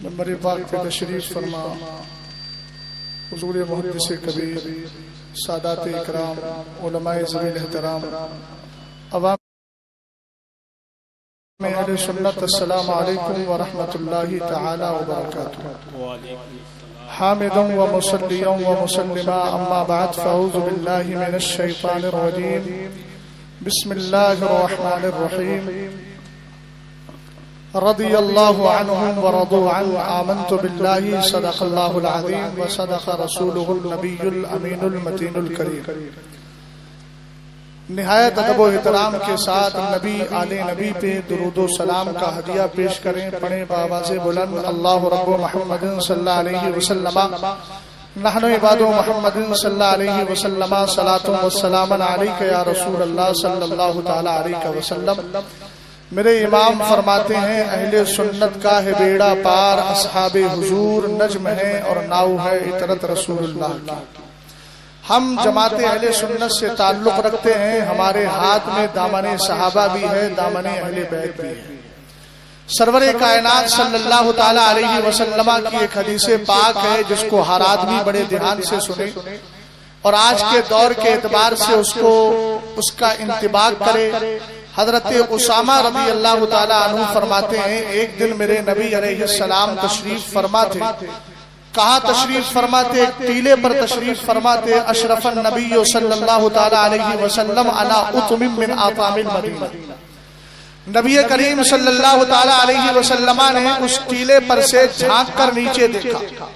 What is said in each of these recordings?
منبر پاک پہ تشریف فرما حضور محدث کبیر، سادات اکرام، علماء ذوی احترام، عوام اہل سنت، السلام علیکم ورحمۃ اللہ تعالی وبرکاتہ۔ حامدا ومصلیا ومسلما اما بعد فاعوذ باللہ من الشیطان الرجیم، بسم اللہ الرحمن الرحیم۔ رضی اللہ عنہم ورضوا عنہ، آمنت باللہ، صدق اللہ العظیم وصدق رسولہ النبی الامین المتین الکریم۔ نہایت ادب و احترام کے ساتھ نبی آل نبی پہ درود و سلام کا ہدیہ پیش کریں، پڑھیں بآواز بلند، اللہ رب محمد صلی اللہ علیہ وسلم نحن عباد محمد صلی اللہ علیہ وسلم، صلاۃ و سلام علیک یا رسول اللہ صلی اللہ تعالی علیہ وسلم۔ میرے امام فرماتے ہیں اہل سنت کا ہے بیڑا پار، اصحاب حضور نجم ہے اور ناؤ ہے اطرت رسول اللہ کی۔ ہم جماعت اہل سنت سے تعلق رکھتے ہیں، ہمارے ہاتھ میں دامن صحابہ بھی ہے، دامن اہل بیت بھی ہے۔ سرور کائنات صلی اللہ تعالی علیہ وسلم کی ایک حدیث پاک ہے جس کو ہر آدمی بڑے دھیان سے سنے اور آج کے دور کے اعتبار سے اس کا انطباق کرے۔ حضرت اسامہ رضی اللہ تعالی عنہ فرماتے ہیں ایک دن میرے نبی علیہ السلام تشریف فرما تھے۔ کہاں تشریف فرماتے؟ ٹیلے پر تشریف فرماتے۔ اشرف النبی صلی اللہ تعالی علیہ وسلم علی اطم من اطعام المدینہ، نبی کریم صلی اللہ تعالی علیہ وسلم نے اس ٹیلے پر سے جھانک کر نیچے دیکھا۔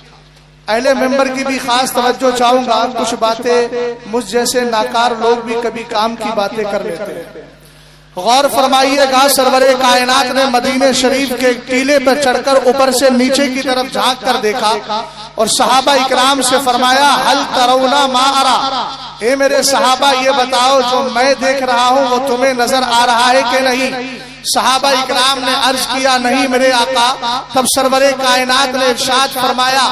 اہل ممبر کی بھی خاص توجہ چاہوں گا، کچھ باتیں مجھ جیسے ناکار لوگ بھی کبھی کام کی باتیں کر لیتے ہیں۔ غور فرمائیے گا، سرور کائنات نے مدینہ شریف کے ٹیلے پر چڑھ کر اوپر سے نیچے کی طرف جھانک کر دیکھا اور صحابہ اکرام سے فرمایا حل ترون ما ارا، اے میرے صحابہ یہ بتاؤ جو میں دیکھ رہا ہوں وہ تمہیں نظر آ رہا ہے کہ نہیں؟ صحابہ اکرام نے عرض کیا نہیں میرے آقا۔ تب سرور کائنات نے ارشاد فرمایا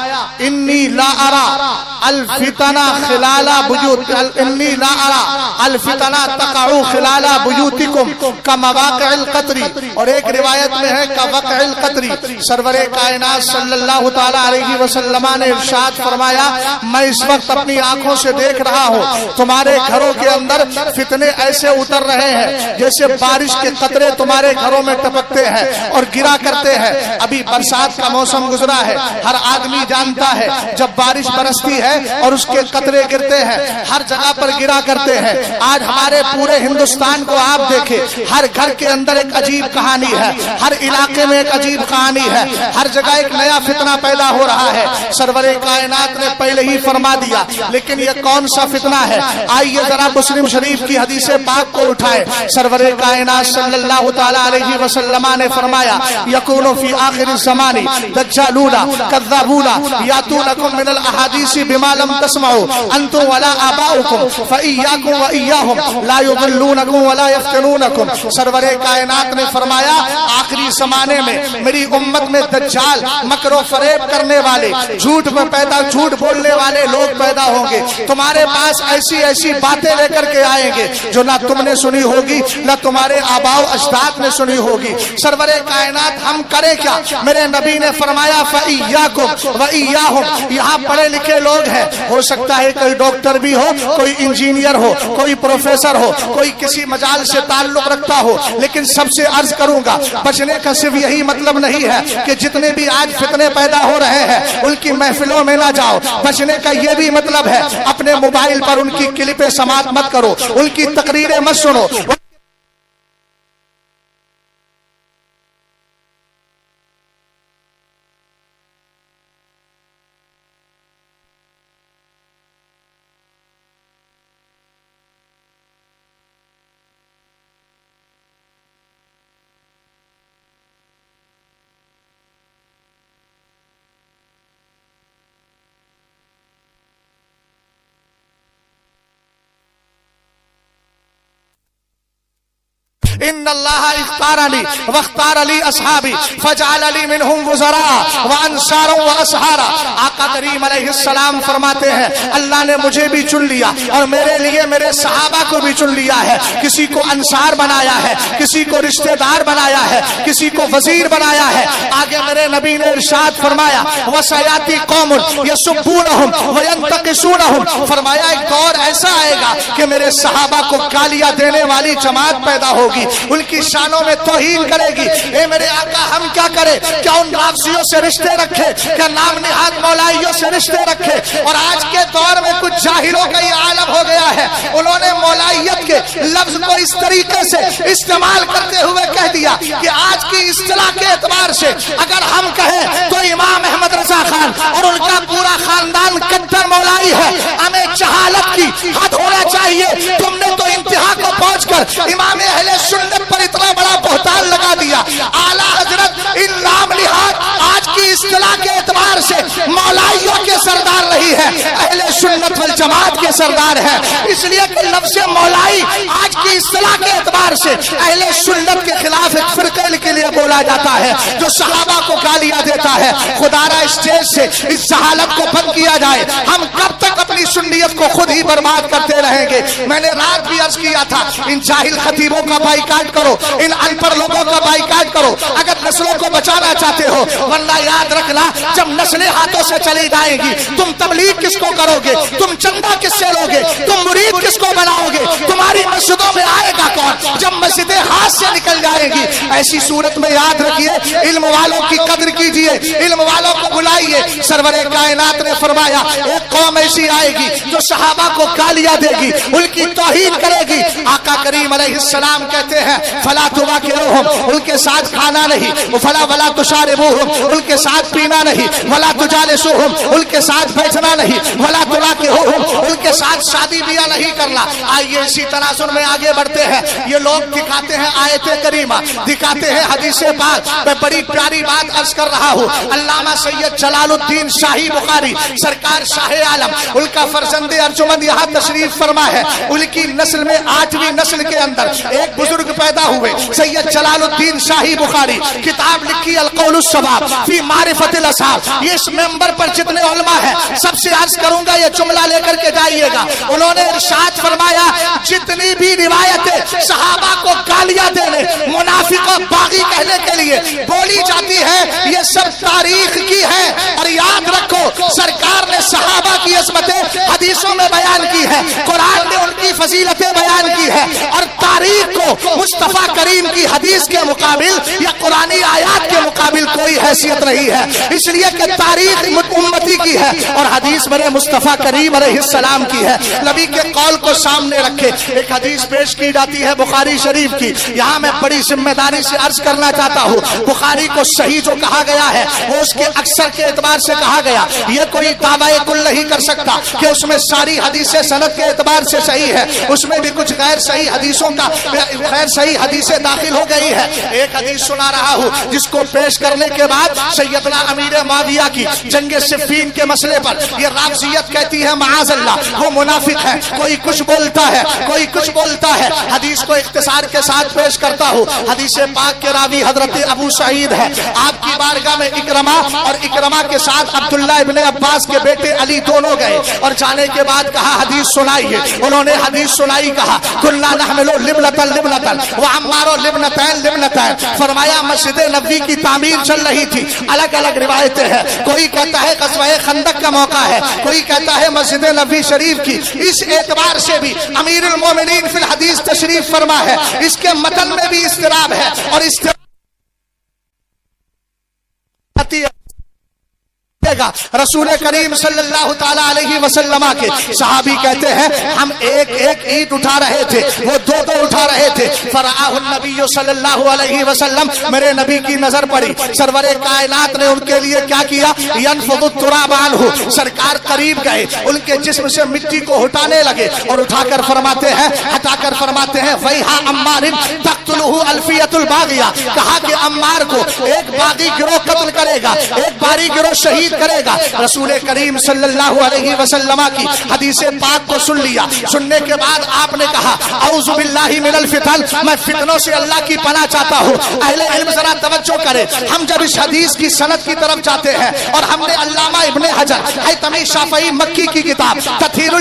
انی لا ارا الفتنہ خلال بیوت، انی لا ارا الفتنہ تقع خلال بیوتکم کمواقع القطر، اور ایک روایت میں ہے کوقع القطر۔ سرور کائنات صلی اللہ تعالی علیہ وسلم نے ارشاد فرمایا میں اس وقت اپنی آنکھوں سے دیکھ رہا ہوں تمہارے گھروں کے اندر فتنے ایسے اتر رہے ہیں جیسے بارش کے قطرے تمہارے گھروں میں ٹپکتے ہیں اور گرا کرتے ہیں۔ ابھی برسات کا موسم گزرا ہے، ہر آدمی جانتا ہے جب بارش برستی ہے اور اس کے قطرے گرتے ہیں ہر جگہ پر گرا کرتے ہیں۔ آج ہمارے پورے ہندوستان کو آپ دیکھیں، ہر گھر کے اندر ایک عجیب کہانی ہے، ہر علاقے میں ایک عجیب کہانی ہے، ہر جگہ ایک نیا فتنہ پیدا ہو رہا ہے۔ سرور کائنات نے پہلے ہی فرما دیا، لیکن یہ کون سا فتنہ ہے؟ آئیے ذرا مسلم شریف کی حدیث پاک کو اٹھائے۔ سرور کائنات صلی اللہ تعالی علیہ وسلم نے فرمایا یکون فی آخر الزمان دجالون کذابون یاتونکم من الاحادیث بما لم تسمعوا انتم ولا آباؤکم فإیاکم وإیاہم لا یضلونکم ولا یفتنونکم۔ سرور کائنات نے فرمایا آخری زمانے میں میری امت میں دجال، مکر و فریب کرنے والے، جھوٹ بولنے والے لوگ پیدا ہوں گے۔ تمہارے پاس ایسی ایسی باتیں لے کر کے آئیں گے جو نہ تم نے سنی ہوگی نہ تمہارے آباء و اجداد نے سنی ہوگی۔ سرور کائنات ہم کریں کیا؟ میرے نبی نے فرمایا فَإِيَّاكُمْ وَإِيَّاهُمْ۔ یہاں پڑھے لکھے لوگ ہیں، ہو سکتا ہے کوئی ڈاکٹر بھی ہو، کوئی انجینئر ہو، کوئی پروفیسر ہو، کوئی کسی مجال سے تعلق رکھتا ہو، لیکن سب سے عرض کروں گا بچنے کا صرف یہی مطلب نہیں ہے کہ جتنے بھی آج فتنے پیدا ہو رہے ہیں ان کی محفلوں میں نہ جاؤ۔ بچنے کا یہ بھی مطلب ہے اپنے موبائل پر ان کی کلپیں سماعت مت کرو، ان کی تقریریں مت سنو۔ ان اللہ اختارنی واختار لی اصحابی فجعل لی منہم وزراء وانصارا واسحارا. آقا کریم علیہ السلام فرماتے ہیں اللہ نے مجھے بھی چن لیا اور میرے لیے میرے صحابہ کو بھی چن لیا ہے. کسی کو انصار بنایا ہے, کسی کو رشتہ دار بنایا ہے, کسی کو وزیر بنایا ہے. آگے میرے نبی نے ارشاد فرمایا وسیاتی قوم یسبونہم وینتقصونہم, فرمایا ایک دور ایسا آئے گا کہ میرے صحابہ کو گالیاں دینے والی جماعت پیدا ہوگی, ان کی شانوں میں توہین کرے گی. اے میرے آقا ہم کیا کریں؟ کیا ان رافضیوں سے رشتے رکھے, کیا نام نہاد مولائیوں سے رشتے رکھے؟ اور آج کے دور میں کچھ جاہلوں کا یہ عالم ہو گیا ہے, انہوں نے مولائیت کے لفظ کو اس طریقے سے استعمال کرتے ہوئے کہہ دیا کہ آج کی اصطلاح کے اعتبار سے اگر ہم کہیں تو امام احمد رضا خان اور ان کا پورا خاندان کٹر مولائی ہے. ہمیں جہالت کی حد ہونا چاہیے. تم نے تو انتہا کو پہنچ کر امام اہل سنت پر اتنا بڑا بہتان لگا دیا. اعلیٰ حضرت ان نام نہاد آج کی اصطلاح کے اعتبار سے مولائیوں کے سردار نہیں ہے, اہل سنت والجماعت کے سردار ہے. اس لیے کہ لفظ مولائی آج کی اصطلاح کے اعتبار سے اہل سنت کے خلاف ایک فرقے کے لیے بولا جاتا ہے جو صحابہ کو گالیاں دیتا ہے. خدا را اسٹیج سے اس جہالت کو بند کیا جائے. ہم کب تک اپنی سنیت کو خود ہی برباد کرتے رہیں گے؟ میں نے رات بھی عرض کیا تھا ان جاہل خطیبوں کا بائیکاٹ کرو, ان ان پڑھ لوگوں کا بائیکاٹ کرو اگر نسلوں کو بچانا چاہتے ہو, ورنہ یاد رکھنا جب نسلیں ہاتھوں سے چلی جائیں گی تم تبلیغ کس کو کرو گے, تم چندہ کس سے لوگے, تم مرید کس کو بناؤ گے, تمہاری مسجدوں میں آئے گا کون جب مسجدیں ہاتھ سے نکل جائیں گی؟ ایسی صورت میں یاد رکھیے علم والوں کی قدر کیجئے, علم والوں کو بلائیے. سرور کائنات نے فرمایا ایک قوم ایسی آئے گی جو صحابہ کو گالیاں دے گی, ان کی توہین کرے گی. آقا کریم علیہ السلام کہتے ہیں فلا تواکلوہم, ان کے ساتھ کھانا نہیں, فلا ولا تشاربوہم, ان کے ساتھ پینا نہیں, ولا تجالسوہم, ان کے ساتھ بیٹھنا نہیں, ولا تناکحوہم, ان کے ساتھ شادی بیاہ نہیں کرنا. آئیے اسی تناظر میں آگے بڑھتے ہیں. یہ لوگ دکھاتے ہیں آیت کریمہ, دکھاتے ہیں حدیث پاک. میں بڑی پیاری بات عرض کر رہا ہوں. علامہ سید جلال الدین شاہی بخاری سرکار شاہ عالم, ان کا فرزند ارجمند یہاں تشریف فرما ہے. ان کی نسل میں 8ویں نسل کے اندر ایک بزرگ پیدا ہوئے سید جلال الدین شاہی بخاری. کتاب لکھی القول الصواب فی معرفت الاصحاب. یہ اس ممبر پر جتنے علماء ہیں سب سے عرض کروں گا یہ جملہ لے کر کے جائیے گا. انہوں نے ارشاد فرمایا جتنی بھی روایتیں صحابہ کو گالیاں دینے, منافق و باغی کہنے کے لیے بولی جاتی ہے یہ سب تاریخ کی ہے. اور یاد رکھو سرکار نے صحابہ کی عظمتیں حدیثوں میں بیان کی ہے, قرآن نے ان کی فضیلتیں بیان کی ہے, اور تاریخ کو مصطفیٰ کریم کی حدیث کے مقابل یا قرآنی آیات کے مقابل کوئی حیثیت نہیں ہے. اس لیے کہ تاریخ امتی کی ہے اور حدیث میرے مصطفیٰ کریم علیہ السلام کی ہے. نبی کے قول کو سامنے رکھے ایک حدیث پیش کی جاتی ہے بخاری شریف کی. یہاں میں بڑی ذمہ داری سے عرض کرنا چاہتا ہوں, بخاری کو صحیح جو کہا گیا ہے وہ اس کے اکثر کے اعتبار سے کہا گیا. یہ کوئی دعوی کل نہیں کر سکتا کہ اس میں ساری حدیثیں سند کے اعتبار سے صحیح ہے, اس میں بھی کچھ غیر صحیح حدیثوں کا غیر صحیح حدیثیں داخل ہو گئی ہے. ایک حدیث سنا رہا ہوں جس کو پیش کرنے کے بعد سیدنا امیر معاویہ کی جنگ صفین کے مسئلے پر یہ رافضیت کہتی ہے معاذ اللہ وہ منافق ہے, کوئی کچھ بولتا ہے, کوئی کچھ بولتا ہے. حدیث کو اختصار کے ساتھ پیش کرتا ہوں. حدیث پاک کے راوی حضرت ابو سعید ہے. آپ کی بارگاہ میں اکرمہ اور اکرمہ کے ساتھ عبداللہ ابن عباس کے بیٹے علی دونوں گئے اور جانے کے بعد کہا حدیث سنائیے. انہوں نے حدیث سنائی, کہا کلنا نحملو لبنتن لبنتن وعمارو لبنتین لبنتین. فرمایا مسجد نبوی کی تعمیر چل رہی تھی, الگ الگ روایتیں ہیں. کوئی کہتا ہے غزوہ خندق کا موقع ہے, کوئی کہتا ہے مسجد نبوی شریف کی. اس اعتبار سے بھی امیر المومنین فی الحدیث تشریف فرما ہے. اس کے متن میں بھی اضطراب ہے اور اضطراب رسول کریم صلی اللہ تعالی علیہ وسلم کے صحابی کہتے ہیں ہم ایک ایک اینٹ اٹھا رہے تھے, وہ دو دو اٹھا رہے تھے. فرآہ النبی صلی اللہ علیہ وسلم, میرے نبی کی نظر پڑی. سرور کائنات نے ان کے لیے کیا کیا, ینفض التراب عنہ, سرکار قریب گئے, ان کے جسم سے مٹی کو ہٹانے لگے اور اٹھا کر فرماتے ہیں, ہٹا کر فرماتے ہیں ویھا عمار تقتلہ الفیۃ الباغیہ. کہا کہ عمار کو ایک باغی گروہ قتل کرے گا, ایک باری گروہ شہید کرے کرے گا. رسول کریم صلی اللہ علیہ وسلم کی حدیث پاک کو سن لیا. سننے کے بعد آپ نے کہا اعوذ باللہ من الفتن, میں فتنوں سے اللہ کی پناہ چاہتا ہوں. اہل علم ذرا توجہ کرے, ہم جب اس حدیث کی سند کی طرف جاتے ہیں اور ہم نے علامہ ابن حجر حیثمی شافعی مکی کی کتاب تطہیر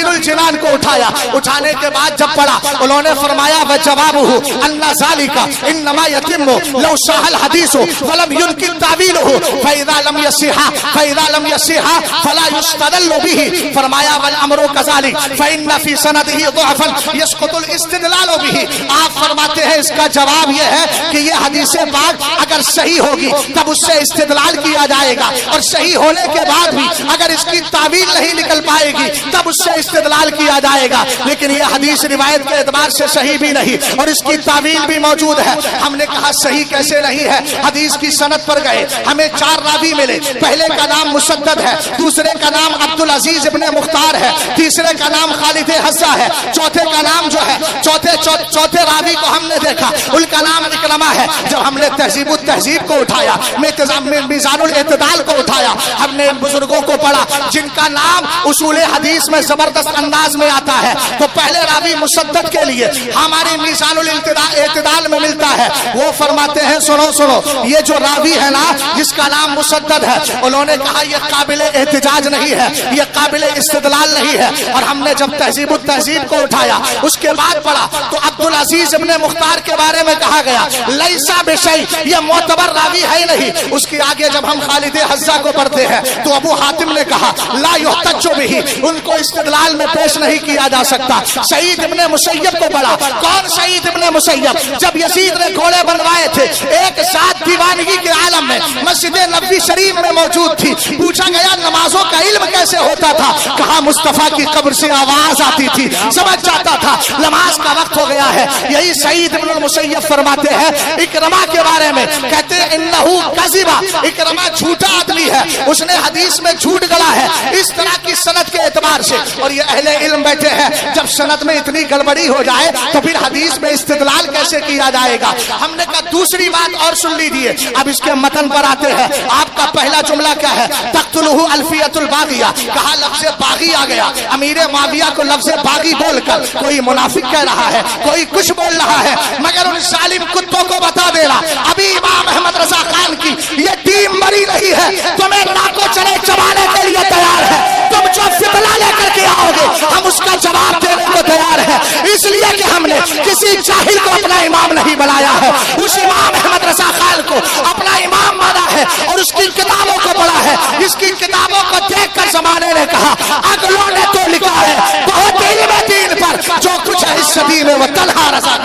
الجنان کو اٹھایا. اٹھانے کے بعد جب پڑھا, انہوں نے فرمایا وجوابہ ان ذالک انما یتم لو صح الحدیث ولم ينکر تعویلہ فاذا لم یصح فلا یستدل به. فرمایا والامر كذلك فان فی سندہ ضعفا یسقط الاستدلال به. آپ فرماتے ہیں اس کا جواب یہ ہے کہ یہ حدیث پاک اگر صحیح ہوگی تب اس سے استدلال کیا جائے گا, اور صحیح ہونے کے بعد بھی اگر اس کی تعویل نہیں نکل پائے گی تب اس سے استدلال کیا جائے گا. لیکن یہ حدیث روایت کے اعتبار سے صحیح بھی نہیں اور اس کی تعویل بھی موجود ہے. ہم نے کہا صحیح کیسے نہیں ہے؟ حدیث کی سند پر گئے, ہمیں 4 راوی ملے. پہلے کا نام مسدد ہے, دوسرے کا نام عبدالعزیز ابن مختار ہے, تیسرے کا نام خالد حذا ہے, چوتھے کا نام جو ہے چوتھے راوی کو ہم نے دیکھا ان کا نام اکرمہ ہے. جب ہم نے تہذیب التہذیب کو اٹھایا, میزان الاعتدال کو اٹھایا, ہم نے ان بزرگوں کو پڑھا جن کا نام اصول حدیث میں زبردست انداز میں آتا ہے. تو پہلے راوی مسدد کے لیے ہماری میزان الاعتدال میں ملتا ہے. وہ فرماتے ہیں سنو یہ جو راوی ہے نا جس کا نام مسدد ہے, انہوں نے کہا یہ قابل احتجاج نہیں ہے, یہ قابل استدلال نہیں ہے. اور ہم نے جب تہذیب التہذیب کو اٹھایا اس کے بعد پڑھا تو عبدالعزیز ابن مختار کے بارے میں کہا گیا لیسا بشیء, یہ معتبر راوی ہے نہیں. اس کے آگے جب ہم خالد حذا کو پڑھتے ہیں تو ابو حاتم نے کہا لا یحتج بہ, ان کو استدلال میں پیش نہیں کیا جا سکتا. سعید ابن مسیب کو پڑھا. کون سعید ابن مسیب؟ جب یزید نے گھوڑے بنوائے تھے ایک ساتھ دیوانگی کے عالم میں مسجد نبوی شریف میں موجود تھی. پوچھا گیا نمازوں کا علم کیسے ہوتا تھا؟ کہا مصطفیٰ کی قبر سے آواز آتی تھی, سمجھ جاتا تھا نماز کا وقت ہو گیا ہے. یہی سعید ابن المسیب فرماتے ہیں اکرمہ کے بارے میں, کہتے ہیں انہو کذبا, اکرمہ جھوٹا آدمی ہے, اس نے حدیث میں جھوٹ گلا ہے. اس طرح کی سند کے اعتبار سے, اور یہ اہل علم بیٹھے ہیں, جب سند میں اتنی گڑبڑی ہو جائے تو پھر حدیث میں استدلال کیسے کیا جائے گا؟ ہم نے کہا دوسری بات اور سن لیجیے. اب اس کے متن پر آتے ہیں. آپ کا پہلا جملہ کیا ہے؟ تقتلہ الفیۃ الباغیہ. کہا لفظ باغی آ گیا. امیر معاویہ کو لفظ باغی بول کر کوئی منافق کہہ رہا ہے, کوئی کچھ بول رہا ہے, مگر ان ظالم کتوں کو بتا دے رہا ابھی امام احمد رضا خان کی یہ ٹیم مری نہیں ہے, تمہیں لاکھوں چلے چبانے کے لیے تیار ہے. تم جو فتنہ لے کر کے آؤ گے ہم اس کا جواب دینے کو تیار ہے. اس لیے کہ ہم نے کسی جاہل کو اپنا امام نہیں بنایا ہے, اس امام احمد رضا خان کو اپنا امام مانا ہے اور اس کی کتابوں کو پڑھا ہے. اس کی کتابوں کو دیکھ کر زمانے نے کہا اگلوں نے تو لکھا ہے بہت علم دین پر, جو کچھ ہے اس صدی میں وہ طلحہ رضا.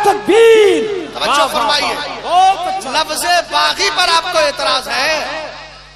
تکبیر. توجہ فرمائیے, لفظ باغی پر آپ کو اعتراض ہے.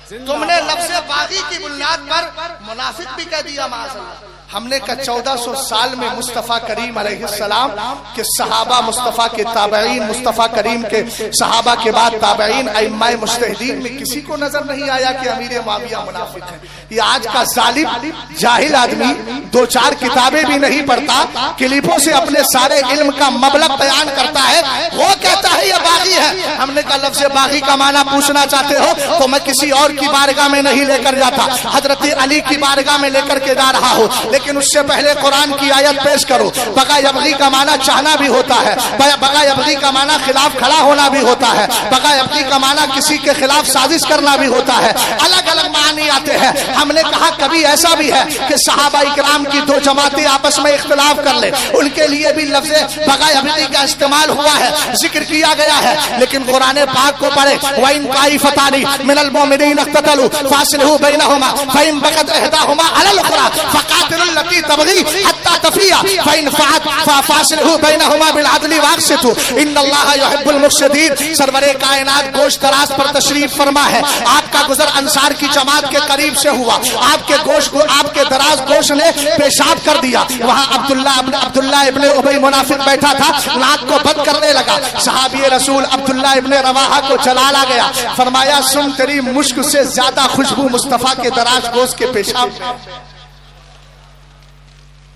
تم نے لفظ باغی کی بنیاد پر منافق بھی کہہ دیا معاذ اللہ. ہم نے کہا 1400 سال میں مصطفیٰ کریم علیہ السلام کے صحابہ, مصطفیٰ کے تابعین, مصطفیٰ کریم کے صحابہ کے بعد تابعین, ائمہ مجتہدین میں کسی کو نظر نہیں آیا کہ امیر معاویہ منافق ہے. یہ آج کا ظالم جاہل آدمی 2-4 کتابیں بھی نہیں پڑھتا, کلپوں سے اپنے سارے علم کا مبلغ بیان کرتا ہے, وہ کہتا ہے یہ باغی ہے. ہم نے کہا لفظ باغی کا معنی پوچھنا چاہتے ہو تو میں کسی اور کی بارگاہ میں نہیں لے کر جاتا, حضرت علی کی بارگاہ میں لے کر کے جا رہا ہوں. لیکن اس سے پہلے قرآن کی آیت پیش کرو. بغا یبغی کا معنی چاہنا بھی ہوتا ہے, بغا یبغی کا معنی خلاف کھڑا ہونا بھی ہوتا ہے, بغا یبغی کا معنی کسی کے خلاف سازش کرنا بھی ہوتا ہے. الگ الگ معنی آتے ہیں. ہم نے کہا کبھی ایسا بھی ہے کہ صحابہ اکرام کی 2 جماعتیں آپس میں اختلاف کر لیں, ان کے لیے بھی لفظ بغا یبغی کا استعمال ہوا ہے, ذکر کیا گیا ہے. لیکن قرآن پاک کو پڑھے وَإِن طَائِفَتَانِ مِنَ الْمُؤْمِنِينَ اقْتَتَلُوا فَأَصْلِحُوا بَيْنَهُمَا فَإِن بَغَتْ إِحْدَاهُمَا عَلَى الْأُخْرَى فَقَاتِلُوا الَّتِي تَبْغِي حَتَّى تَفِيَ فَإِن فَعَتْ فَأَصْلِحُوا بَيْنَهُمَا بِالْعَدْلِ وَأَقْسِطُوا إِنَّ اللَّهَ يُحِبُّ الْمُقْسِطِينَ. سرور کائنات گوشت دراز پر تشریف فرما ہے. آپ کا گزر انصار کی جماعت کے قریب سے ہوا, آپ کے گوشت کو آپ کے دراز گوشت نے پیشاب کر دیا. وہاں عبداللہ ابن ابی منافق بیٹھا تھا, ناک کو بند کرنے لگا. صحابی رسول عبداللہ ابن رواحہ کو چلالا گیا, فرمایا سن تیری مشک سے زیادہ خوشبو مصطفیٰ کے دراز گوشت کے پیشاب.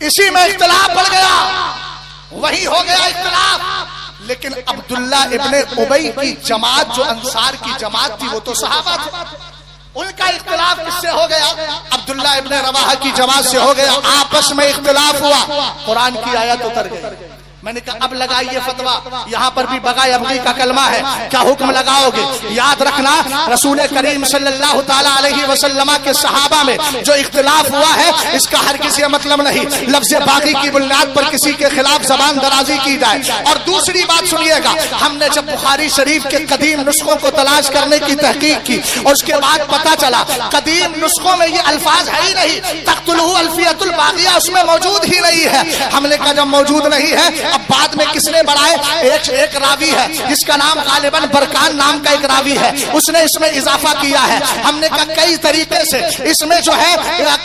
اسی میں اختلاف بڑھ گیا, وہی ہو گیا اختلاف. لیکن عبداللہ ابن ابی کی جماعت جو انصار کی جماعت تھی وہ تو صحابہ تھے، ان کا اختلاف کس سے ہو گیا؟ عبداللہ ابن رواحہ کی جماعت سے ہو گیا، آپس میں اختلاف ہوا، قرآن کی آیت اتر گئی۔ میں نے کہا اب لگائیے فتویٰ، یہاں پر بھی بغا ابغی کا کلمہ ہے، کیا حکم لگاؤ گے؟ یاد رکھنا رسول کریم صلی اللہ تعالی علیہ وسلم کے صحابہ میں جو اختلاف ہوا ہے اس کا ہر کسی مطلب نہیں لفظ باغی کی بنیاد پر کسی کے خلاف زبان درازی کی جائے۔ اور دوسری بات سنیے گا، ہم نے جب بخاری شریف کے قدیم نسخوں کو تلاش کرنے کی تحقیق کی اور اس کے بعد پتا چلا قدیم نسخوں میں یہ الفاظ ہے ہی نہیں، تقتلہ الفیۃ الباغیہ اس میں موجود ہی نہیں ہے۔ ہم نے کہا جب موجود نہیں ہے اب بعد میں کس نے بڑھائے؟ ایک راوی ہے جس کا نام غالباً برکان نام کا ایک راوی ہے، اس نے اس میں اضافہ کیا ہے۔ ہم نے کہا کئی طریقے سے اس میں جو ہے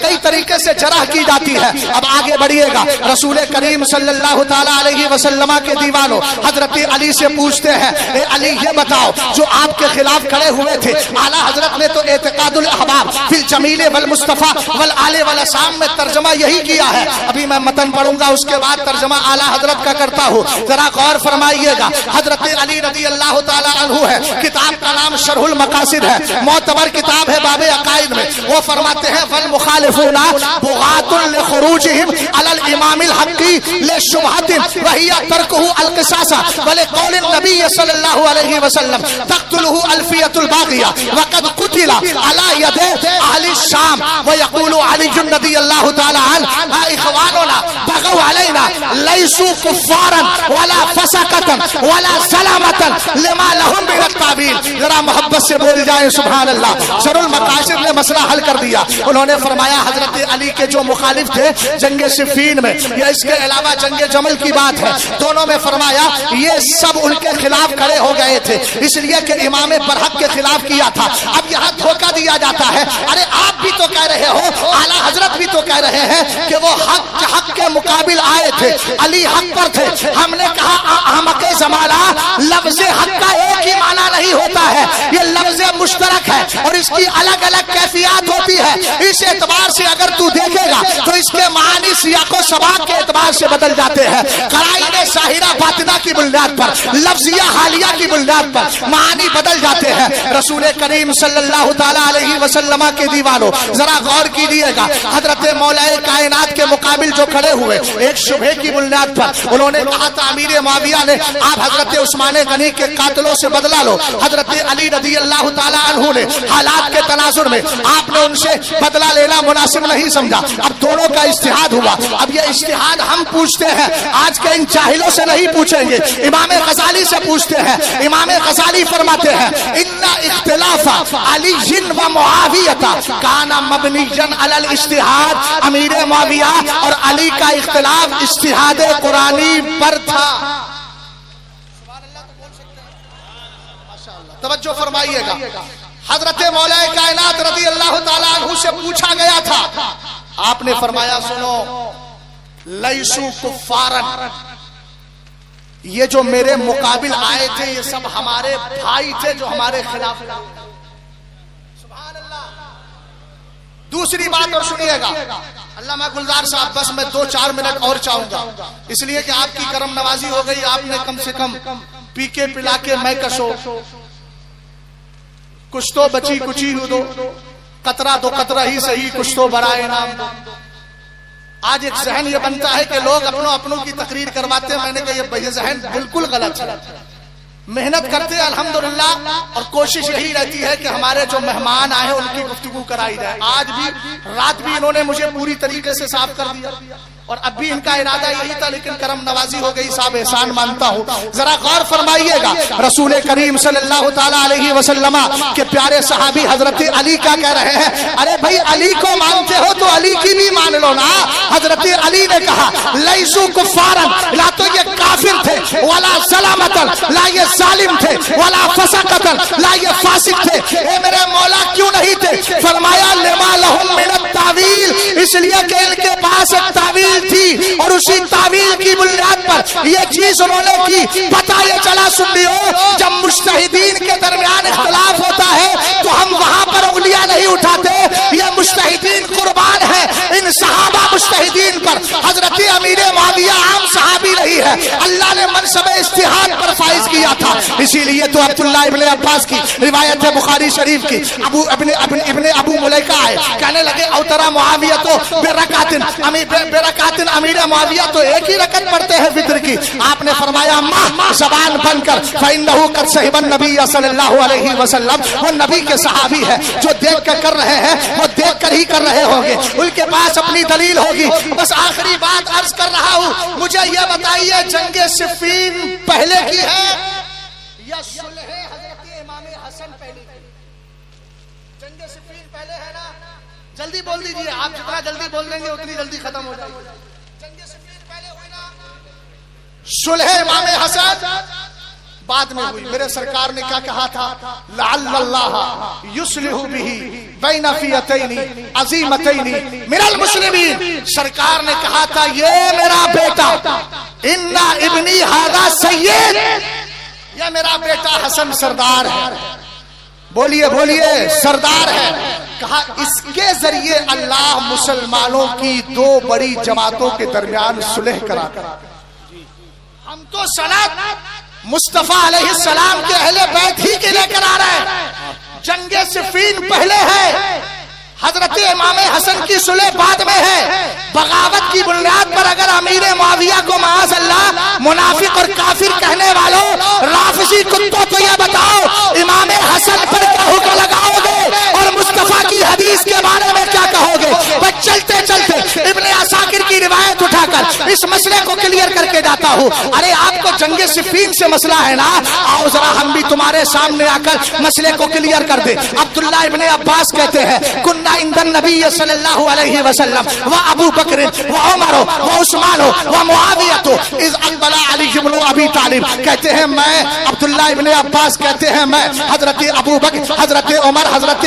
کئی طریقے سے جرح کی جاتی ہے۔ اب آگے بڑھیے گا، رسول کریم صلی اللہ تعالی علیہ وسلم کے دیوانوں حضرت علی سے پوچھتے ہیں، اے علی یہ بتاؤ جو آپ کے خلاف کھڑے ہوئے تھے، اعلیٰ حضرت نے تو اعتقاد الاحباب فی الجمیل والمصطفیٰ والآل والاسام میں ترجمہ یہی کیا ہے۔ ابھی میں متن پڑھوں گا، اس کے بعد ترجمہ اعلیٰ حضرت کا کرتا ہوں، ذرا غور فرمائیے گا۔ حضرت علی رضی اللہ تعالی عنہ ہے، کتاب کا نام شرح المقاصد ہے، معتبر کتاب ہے باب عقائد میں۔ وہ فرماتے ہیں فالمخالفون بغاة لخروجهم على الامام الحق لشبهة وهي تركه القصاص ولقول النبي صلى الله عليه وسلم تقتله الفية الباغية وقد قتل على يد اهل الشام ويقول علي رضي الله تعالى عنه اخواننا بغوا علينا ليسوا كفارا ولا فسقا ولا سلامتا لما لهم من التعبير۔ ذرا محبت سے بول جائیں سبحان اللہ۔ شرح المقاصد نے مسئلہ حل کر دیا، انہوں نے فرمایا حضرت علی کے جو مخالف تھے جنگ صفین میں یا اس کے علاوہ جنگ جمل کی بات ہے، دونوں میں فرمایا یہ سب ان کے خلاف کھڑے ہو گئے تھے اس لیے کہ امام برحق کے خلاف کیا تھا۔ اب یہاں دھوکہ دیا جاتا ہے، ارے آپ بھی تو کہہ رہے ہو، اعلیٰ حضرت بھی تو کہہ رہے ہیں کہ وہ حق کے مقابل آئے تھے، علی حق پر تھے۔ ہم نے کہا احمق زمانہ لفظ حق کا ایک ہی معنی نہیں ہوتا ہے، یہ لفظ مشترک ہے اور اس کی الگ الگ کیفیات ہوتی ہے۔ اس اعتبار سے اگر تو دیکھے گا تو اس کے معنی سیاق و سباق کے اعتبار سے بدل جاتے ہیں، قرائن ظاہرہ باطنہ کی بنیاد پر، لفظیہ حالیہ کی بنیاد پر معنی بدل جاتے ہیں۔ رسول کریم صلی اللہ تعالی علیہ وسلم کے دیوانوں ذرا غور کیجیے گا، حضرت مولا کائنات کے مقابل جو کھڑے ہوئے ایک شبہ کی بنیاد پر انہوں نے کہا تھا امیر معاویہ نے آپ حضرت عثمان غنی کے قاتلوں سے بدلہ لو۔ حضرت علی رضی اللہ تعالی عنہ نے حالات کے تناظر میں آپ نے ان سے بدلہ لینا مناسب نہیں سمجھا، اب دونوں کا اجتہاد ہوا۔ اب یہ اجتہاد ہم پوچھتے ہیں، آج کے ان جاہلوں سے نہیں پوچھیں گے، امام غزالی سے پوچھتے ہیں۔ امام غزالی فرماتے ہیں ان اختلاف علی و معاویہ کان مبنیا علی الاجتہاد، امیر معاویہ اور علی کا اختلاف اجتہاد قرآنی پر تھا۔ توجہ فرمائیے گا، حضرت مولا کائنات رضی اللہ تعالیٰ عنہ سے پوچھا گیا تھا، آپ نے فرمایا سنو لیسو کفارن، یہ جو میرے مقابل آئے تھے یہ سب ہمارے بھائی تھے جو ہمارے خلاف تھے۔ سبحان اللہ۔ دوسری بات اور سنیے گا، علامہ گلزار صاحب بس میں 2-4 منٹ اور چاہوں گا اس لیے کہ آپ کی کرم نوازی ہو گئی، آپ نے کم سے کم پی کے پلا کے میں کشو، کچھ تو بچی کچی ہو دو، قطرہ دو قطرہ ہی صحیح، کچھ تو بڑا انعام دو۔ آج ایک ذہن یہ بنتا ہے کہ لوگ اپنوں کی تقریر کرواتے ہیں، میں نے کہا یہ ذہن بالکل غلط ہے۔ محنت کرتے ہیں الحمدللہ اور کوشش یہی رہتی ہے کہ ہمارے جو مہمان آئے ہیں ان کی گفتگو کرائی جائے۔ آج بھی رات بھی انہوں نے مجھے پوری طریقے سے صاف کر دیا اور اب بھی ان کا ارادہ یہی تھا لیکن کرم نوازی ہو گئی، صاحب احسان مانتا ہوں۔ ذرا غور فرمائیے گا، رسول کریم صلی اللہ تعالی علیہ وسلم کے پیارے صحابی حضرت علی کا کہہ رہے ہیں ارے بھائی علی کو مانتے ہو تو علی کی بھی مان لو نا۔ حضرت علی نے کہا لیسو کفارن، لا تو یہ کافر تھے، ولا سلامتن، لا یہ ظالم تھے، ولا فسقتن، لا یہ فاسق تھے۔ اے میرے مولا کیوں نہیں تھے؟ فرمایا لما لہم من التاویل، اس لیے کہ ان کے پاس ایک تعویل تھی اور اسی تعویل کی بنیاد پر یہ چیز انہوں نے کی۔ پتہ یہ چلا سنیو، جب مجتہدین کے درمیان اختلاف ہوتا ہے تو ہم وہاں پر انگلیاں نہیں اٹھاتے، یہ مجتہدین قربان ہیں ان صحابہ مجتہدین پر۔ حضرت امیر معاویہ عام صحابی نہیں ہے، اللہ نے منصب اجتہاد پر کیا تھا. اسی لیے تو عبداللہ ابن عباس کی روایت ہے بخاری شریف کی, ابن ابو ملیکہ ہے, کہنے لگے اوترا معاویہ تو برکاتن امیر معاویہ تو ایک ہی رکعت پڑھتے ہیں فطر کی. آپ نے فرمایا ماں زبان بند کر, فإنہ قد صحب النبی صلی اللہ علیہ وسلم, وہ نبی کے صحابی ہے, جو دیکھ کر رہے ہیں وہ دیکھ کر ہی کر رہے ہوں گے, ان کے پاس اپنی دلیل ہوگی. بس آخری بات عرض کر رہا ہوں, مجھے یہ بتائیے جنگ صفین پہلے کی ہے یا صلح حضرت امام حسن پہلے کی؟ جنگ صفین پہلے ہے نا, جلدی بول دیجئے, آپ جتنا جلدی بول دیں گے اتنی جلدی ختم ہو جائے گی. جنگ صفین پہلے ہوئی نا, صلح امام حسن بعد میں ہوئی. میرے سرکار نے کیا کہا تھا, لعل اللہ یصلح بہ بین فئتین عظیمتین من المسلمین. سرکار نے کہا تھا یہ میرا بیٹا ان ابنی ھذا سید, یہ میرا بیٹا حسن سردار ہے. بولیے بولیے سردار ہے. کہا اس کے ذریعے اللہ مسلمانوں کی دو بڑی جماعتوں کے درمیان صلح کرا. ہم تو سند مصطفیٰ علیہ السلام کے اہل بیت ہی کے لے کر آ رہے ہیں. جنگ صفین پہلے ہے, حضرت امام حسن کی صلح بعد میں ہے. بغاوت کی بنیاد پر اگر امیر معاویہ کو معاذ اللہ منافق اور کافر کہنے والوں رافضی کتوں کو یہ بتاؤ امام حسن پر کیا حکم لگاؤ گے اور مصطفیٰ کی حدیث کے بارے میں کیا کہو گے؟ بس چلتے چلتے ابن عساکر کی روایت اٹھا کر اس مسئلے کو کلیئر کر کے جاتا ہوں. ارے آپ کو جنگ صفین سے مسئلہ ہے نا, آؤ ذرا ہم بھی تمہارے سامنے آ کر مسئلے کو کلیئر کر دیں. عبداللہ ابن عباس کہتے ہیں کننا عند النبی صلی اللہ علیہ وسلم و ابو بکر و عمر و عثمان و معاویہ اذ اقبل علی بن ابی طالب. کہتے ہیں میں عبداللہ ابن عباس کہتے ہیں میں حضرت ابو بکر, حضرت عمر, حضرت